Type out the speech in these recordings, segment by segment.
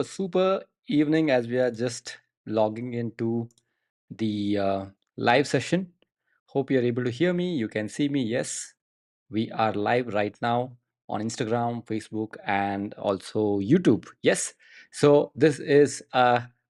Super evening as we are just logging into the live session. Hope you're able to hear me. You can see me. Yes, we are live right now on Instagram, Facebook, and also YouTube. Yes. So this is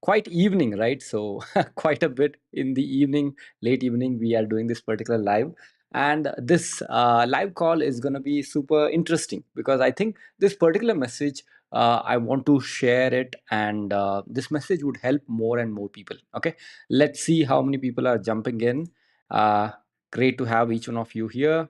quite evening, right? So quite a bit in the evening, late evening, we are doing this particular live. And this live call is going to be super interesting because I think this particular message I want to share it, and this message would help more and more people. Okay, let's see how many people are jumping in. Uh, Great to have each one of you here.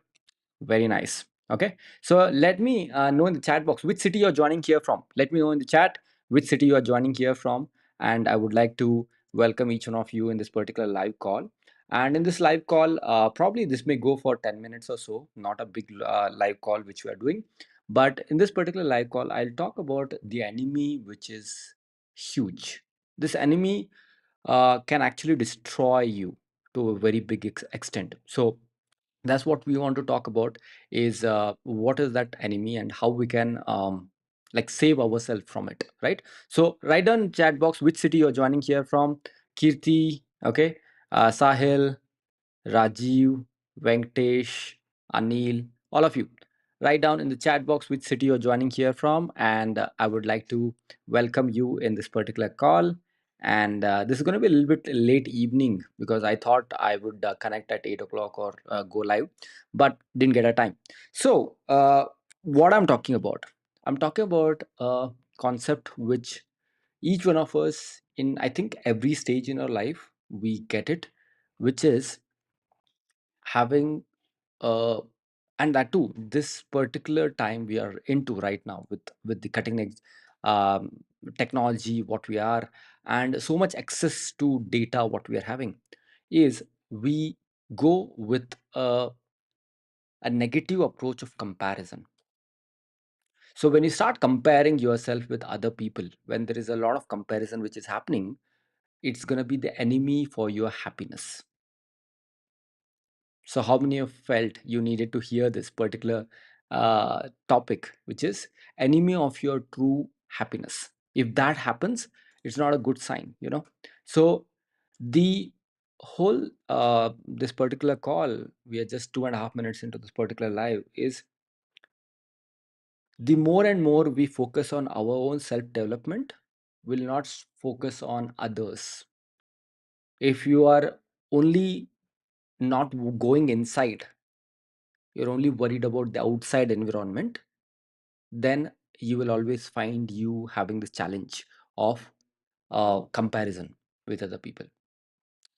Very nice. Okay, so let me know in the chat box which city you're joining here from. Let me know in the chat which city you are joining here from, and I would like to welcome each one of you in this particular live call. And in this live call, probably this may go for 10 minutes or so, not a big live call which we are doing. But in this particular live call, I'll talk about the enemy which is huge. This enemy can actually destroy you to a very big extent. So that's what we want to talk about is what is that enemy and how we can like save ourselves from it, right? So write down chat box which city you're joining here from. Kirti, okay, Sahil, Rajiv, Venkatesh, Anil, all of you. Write down in the chat box which city you're joining here from, and I would like to welcome you in this particular call. And this is going to be a little bit late evening because I thought I would connect at 8 o'clock or go live, but didn't get a time. So, what I'm talking about? I'm talking about a concept which each one of us, in I think every stage in our life, we get it, which is having and that too this particular time we are into right now with the cutting edge um, technology what we are, and so much access to data what we are having, is we go with a negative approach of comparison. So when you start comparing yourself with other people, when there is a lot of comparison which is happening, it's going to be the enemy for your happiness. So, how many of felt you needed to hear this particular topic, which is enemy of your true happiness? If that happens, it's not a good sign, you know. So, the whole this particular call, we are just 2.5 minutes into this particular live, is the more and more we focus on our own self development, will not focus on others. If you are only not going inside, you're only worried about the outside environment, then you will always find you having this challenge of comparison with other people.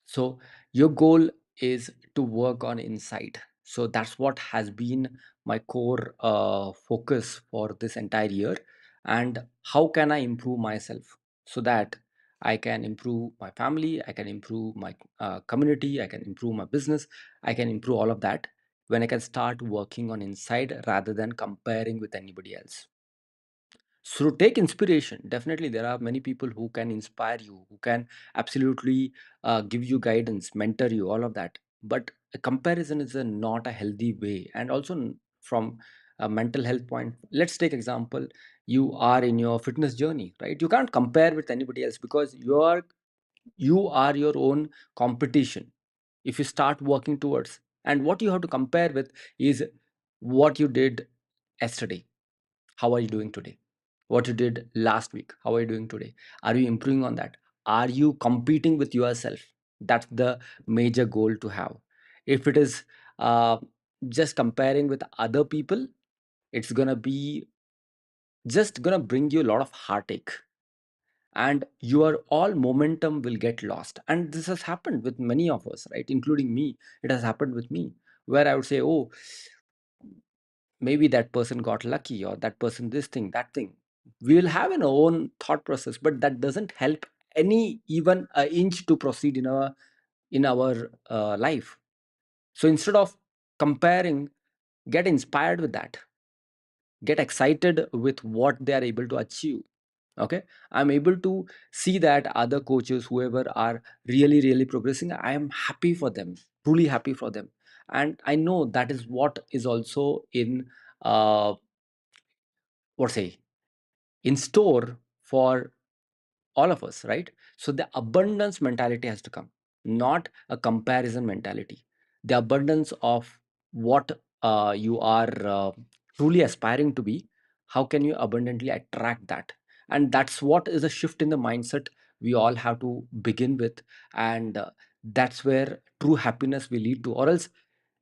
So your goal is to work on inside. So that's what has been my core focus for this entire year. And how can I improve myself so that I can improve my family, I can improve my community, I can improve my business, I can improve all of that when I can start working on inside rather than comparing with anybody else. So take inspiration. Definitely, there are many people who can inspire you, who can absolutely give you guidance, mentor you, all of that. But a comparison is not a healthy way. And also from a mental health point, let's take example. You are in your fitness journey, right? You can't compare with anybody else because you are your own competition. If you start working towards, and what you have to compare with is what you did yesterday. How are you doing today? What you did last week? How are you doing today? Are you improving on that? Are you competing with yourself? That's the major goal to have. If it is uh, just comparing with other people, it's gonna be just gonna bring you a lot of heartache, and your all momentum will get lost. And this has happened with many of us, right, including me. It has happened with me, where I would say, oh, maybe that person got lucky, or that person this thing, that thing. We will have an own thought process, but that doesn't help any even an inch to proceed in our life. So instead of comparing, get inspired with that, get excited with what they are able to achieve. Okay, I'm able to see that other coaches, whoever, are really really progressing. I am happy for them, truly happy for them. And I know that is what is also in what say in store for all of us, right? So the abundance mentality has to come, not a comparison mentality. The abundance of what you are truly aspiring to be, how can you abundantly attract that? And that's what is a shift in the mindset we all have to begin with. And that's where true happiness will lead to. Or else,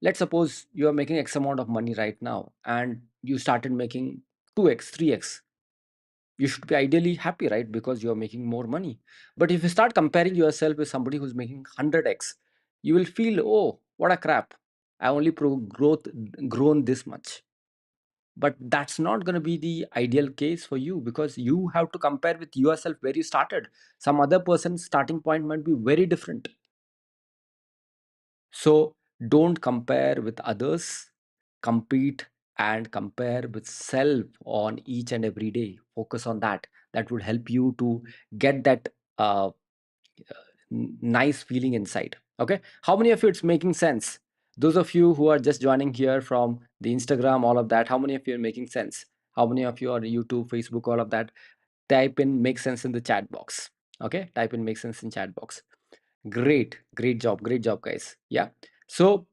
let's suppose you are making x amount of money right now and you started making 2x 3x. You should be ideally happy, right? Because you're making more money. But if you start comparing yourself with somebody who's making 100x, you will feel, oh, what a crap, I only grown this much. But that's not going to be the ideal case for you, because you have to compare with yourself where you started. Some other person's starting point might be very different. So don't compare with others, compete and compare with self on each and every day. Focus on that. That would help you to get that nice feeling inside. Okay. How many of you it's making sense? Those of you who are just joining here from the Instagram, all of that, how many of you are making sense? How many of you are YouTube, Facebook, all of that? Type in make sense in the chat box. Okay. Type in make sense in chat box. Great, great job, guys. Yeah. So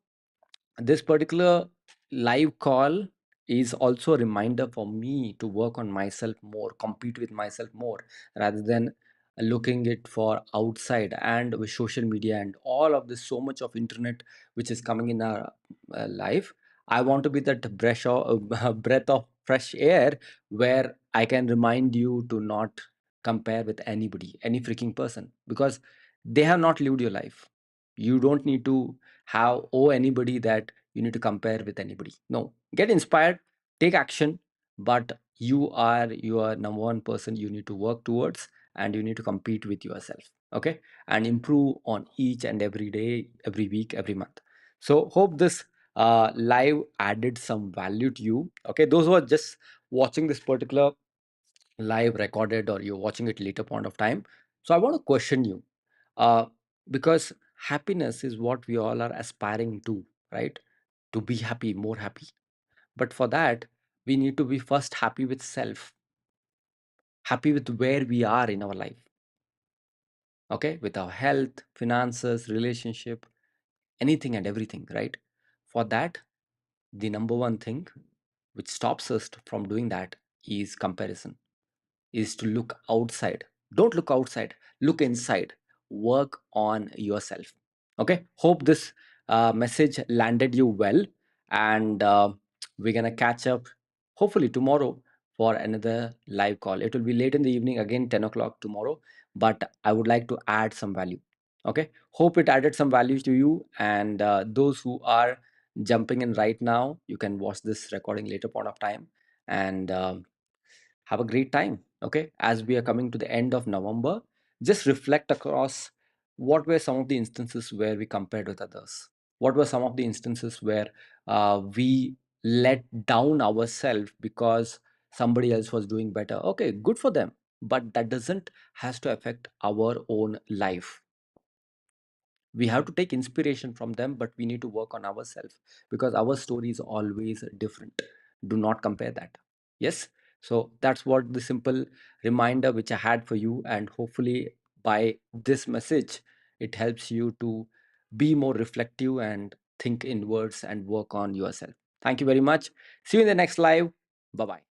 this particular live call is also a reminder for me to work on myself more, compete with myself more, rather than looking it for outside. And with social media and all of this, so much of internet which is coming in our life, I want to be that breath of fresh air, where I can remind you to not compare with anybody, any freaking person, because they have not lived your life. You don't need to have owe anybody that you need to compare with anybody. No, get inspired, take action, but you are your number one person you need to work towards, and you need to compete with yourself. Okay. And improve on each and every day, every week, every month. So hope this live added some value to you. Okay, those who are just watching this particular live recorded, or you're watching it later point of time, so I want to question you, uh, because happiness is what we all are aspiring to, right? To be happy, more happy. But for that, we need to be first happy with self, happy with where we are in our life. Okay, with our health, finances, relationship, anything and everything, right? For that, the number one thing which stops us from doing that is comparison, is to look outside. Don't look outside, look inside. Work on yourself. Okay. Hope this message landed you well. And we're going to catch up hopefully tomorrow for another live call. It will be late in the evening, again 10 o'clock tomorrow, but I would like to add some value. Okay. Hope it added some value to you. And those who are jumping in right now, you can watch this recording later point of time. And have a great time. Okay, as we are coming to the end of November, just reflect across what were some of the instances where we compared with others, what were some of the instances where we let down ourselves because somebody else was doing better. Okay, good for them, but that doesn't has to affect our own life. We have to take inspiration from them, but we need to work on ourselves, because our story is always different. Do not compare that. Yes. So that's what the simple reminder which I had for you, and hopefully by this message it helps you to be more reflective and think inwards and work on yourself. Thank you very much. See you in the next live. Bye bye.